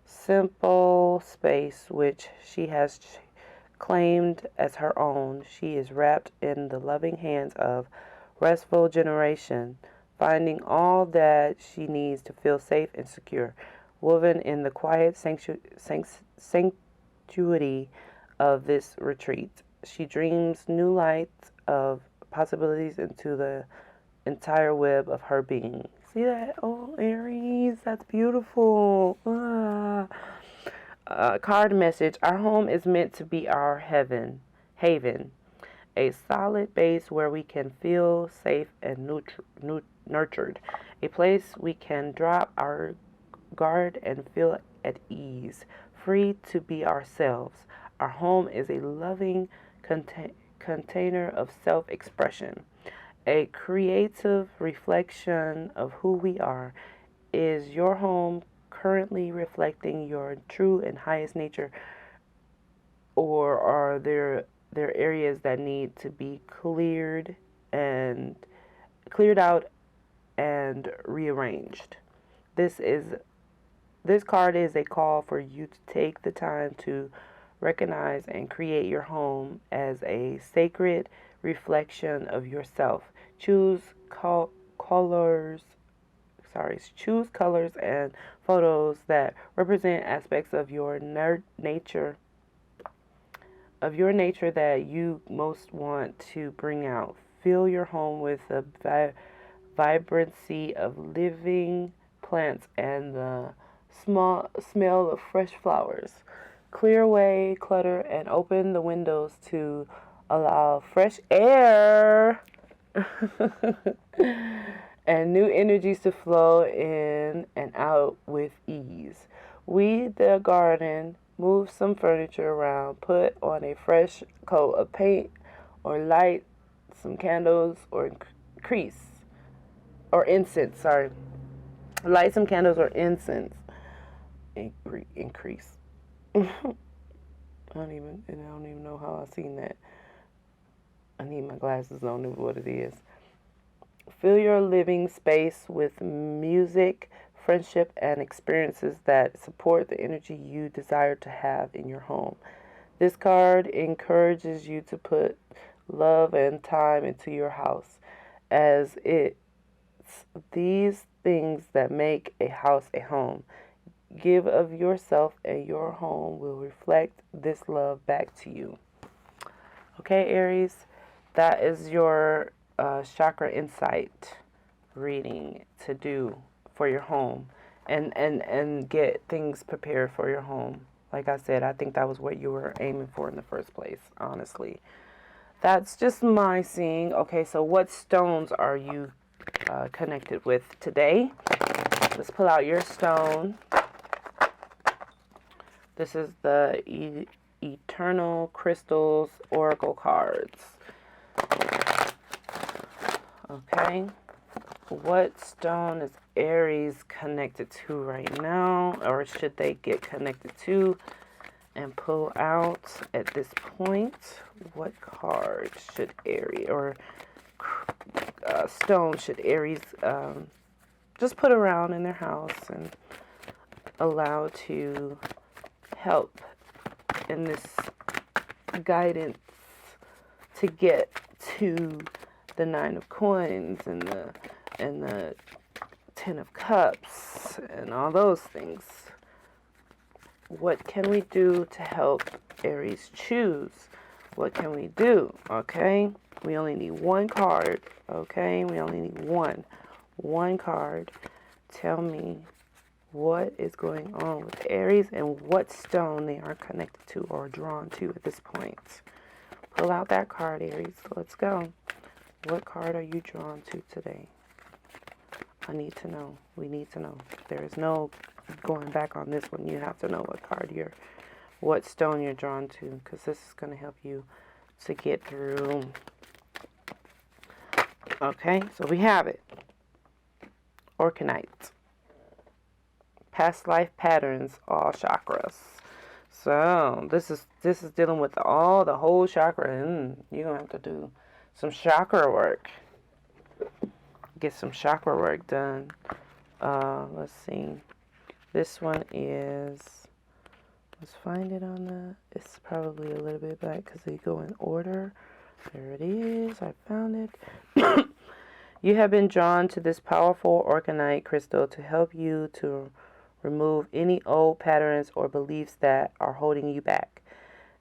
simple space which she has claimed as her own, she is wrapped in the loving hands of restful generation, finding all that she needs to feel safe and secure, woven in the quiet sanctuary of this retreat. She dreams new lights of possibilities into the entire web of her being. See that? Oh, Aries, that's beautiful. Card message. Our home is meant to be our haven, a solid base where we can feel safe and nurtured, a place we can drop our guard and feel at ease, free to be ourselves. Our home is a loving container of self-expression, a creative reflection of who we are. Is your home currently reflecting your true and highest nature, or are there areas that need to be cleared out and rearranged? This card is a call for you to take the time to recognize and create your home as a sacred reflection of yourself. Choose colors choose colors and photos that represent aspects of your nature that you most want to bring out. Fill your home with the vibrancy of living plants and the smell of fresh flowers. Clear away clutter and open the windows to allow fresh air and new energies to flow in and out with ease. Weed the garden, move some furniture around, put on a fresh coat of paint, or light some candles or incense. Sorry, light some candles or incense. Increase. I don't even know how I seen that. I need my glasses. I don't know what it is. Fill your living space with music, friendship, and experiences that support the energy you desire to have in your home. This card encourages you to put love and time into your house, as it's these things that make a house a home. Give of yourself, and your home will reflect this love back to you. Okay, Aries, that is your chakra insight reading to do for your home, and get things prepared for your home. Like I said, I think that was what you were aiming for in the first place, honestly. That's just my seeing. Okay, so what stones are you connected with today? Let's pull out your stone. This is the Eternal Crystals Oracle cards. Okay. What stone is Aries connected to right now? Or should they get connected to and pull out at this point? What card should Aries, or stone should Aries just put around in their house and allow to help in this guidance to get to the Nine of Coins and the Ten of Cups and all those things? What can we do to help Aries choose? What can we do? Okay, we only need one card. Okay, we only need one card. Tell me what is going on with Aries and what stone they are connected to or drawn to at this point. Pull out that card, Aries. Let's go. What card are you drawn to today? I need to know. We need to know. There is no going back on this one. You have to know what stone you're drawn to, because this is going to help you to get through. Okay, so we have it. Orconite. Past life patterns, all chakras. So this is dealing with the whole chakra. You're gonna have to do some chakra work. Get some chakra work done. Let's see. This one is. Let's find it on the. It's probably a little bit back because they go in order. There it is. I found it. You have been drawn to this powerful orconite crystal to help you to remove any old patterns or beliefs that are holding you back.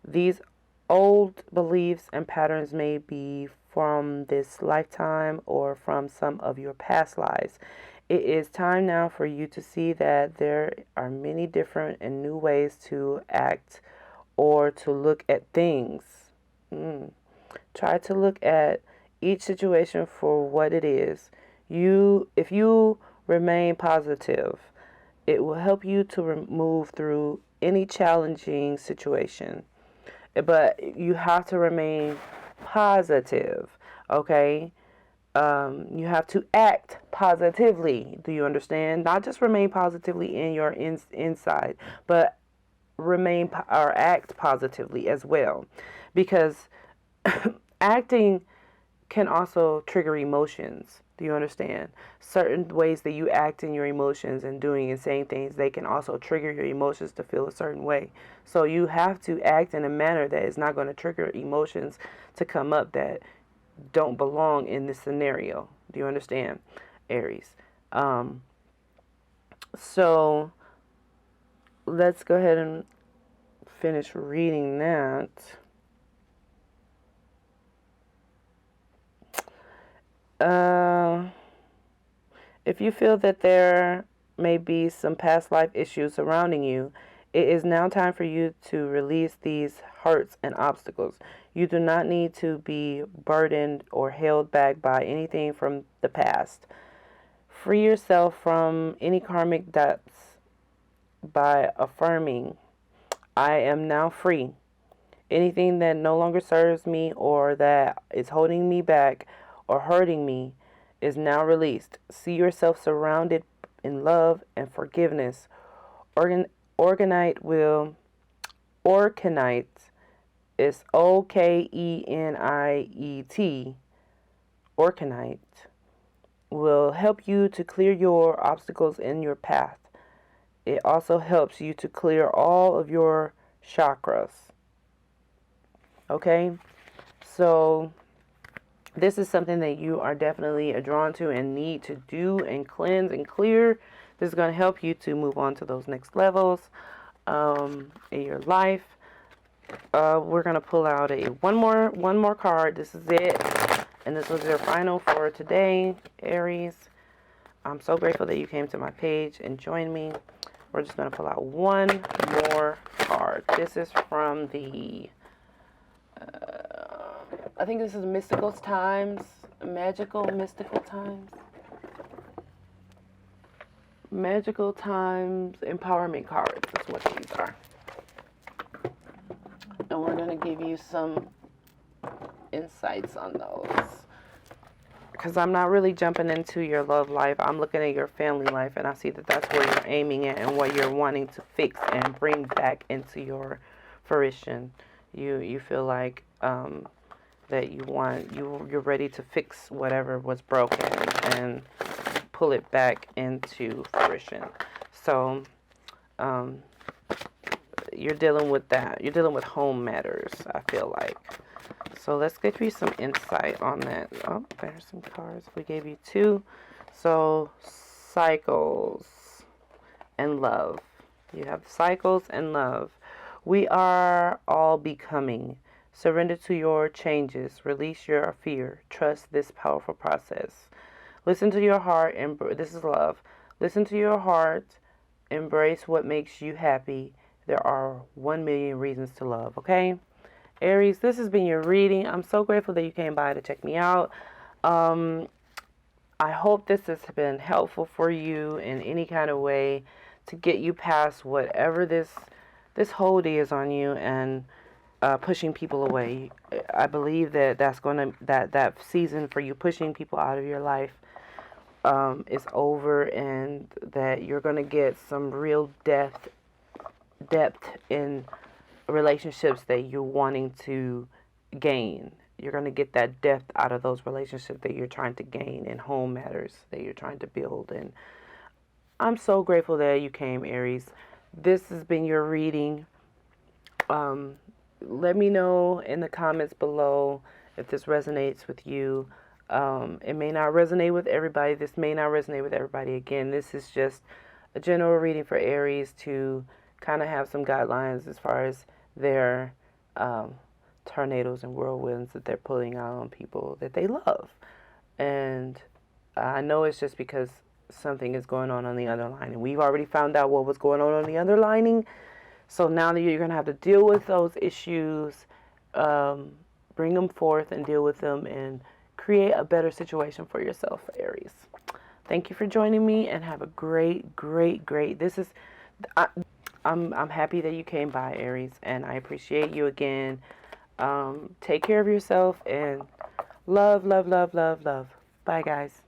These old beliefs and patterns may be from this lifetime or from some of your past lives. It is time now for you to see that there are many different and new ways to act or to look at things. Try to look at each situation for what it is. If you remain positive, it will help you to move through any challenging situation. But you have to remain positive, okay? You have to act positively. Do you understand? Not just remain positively in your inside, but remain or act positively as well. Because acting can also trigger emotions. Do you understand? Certain ways that you act in your emotions and doing and saying things, they can also trigger your emotions to feel a certain way. So you have to act in a manner that is not going to trigger emotions to come up that don't belong in this scenario. Do you understand, Aries? So let's go ahead and finish reading that. If you feel that there may be some past life issues surrounding you, it is now time for you to release these hurts and obstacles. You do not need to be burdened or held back by anything from the past. Free yourself from any karmic debts by affirming, I am now free. Anything that no longer serves me or that is holding me back or hurting me is now released. See yourself surrounded in love and forgiveness. Orconite is Okeniet. Orconite will help you to clear your obstacles in your path. It also helps you to clear all of your chakras. Okay? So this is something that you are definitely drawn to and need to do and cleanse and clear. This is going to help you to move on to those next levels in your life. We're going to pull out one more card. This is it. And this was your final for today, Aries. I'm so grateful that you came to my page and joined me. We're just going to pull out one more card. This is from the I think this is Mystical Times. Magical Mystical Times. Magical Times Empowerment cards is what these are. And we're going to give you some insights on those. Because I'm not really jumping into your love life. I'm looking at your family life, and I see that that's where you're aiming at and what you're wanting to fix and bring back into your fruition. You feel like that you want. You're ready to fix whatever was broken and pull it back into fruition. So you're dealing with that. You're dealing with home matters, I feel like. So let's get you some insight on that. Oh, there's some cards. We gave you 2. So cycles and love. You have cycles and love. We are all becoming. Surrender to your changes. Release your fear. Trust this powerful process. Listen to your heart. And this is love. Listen to your heart. Embrace what makes you happy. There are 1,000,000 reasons to love. Okay? Aries, this has been your reading. I'm so grateful that you came by to check me out. I hope this has been helpful for you in any kind of way to get you past whatever this hold is on you and pushing people away. I believe that that season for you pushing people out of your life is over, and that you're gonna get some real depth in relationships that you're wanting to gain. You're going to get that depth out of those relationships that you're trying to gain in home matters that you're trying to build. And I'm so grateful that you came, Aries. This has been your reading. Let me know in the comments below if this resonates with you. It may not resonate with everybody. This may not resonate with everybody. Again, this is just a general reading for Aries to kind of have some guidelines as far as their tornadoes and whirlwinds that they're pulling out on people that they love. And I know it's just because something is going on the underlining. We've already found out what was going on the underlining. So now that you're going to have to deal with those issues, bring them forth and deal with them and create a better situation for yourself, Aries. Thank you for joining me, and have a great. I'm happy that you came by, Aries, and I appreciate you again. Take care of yourself, and love. Bye, guys.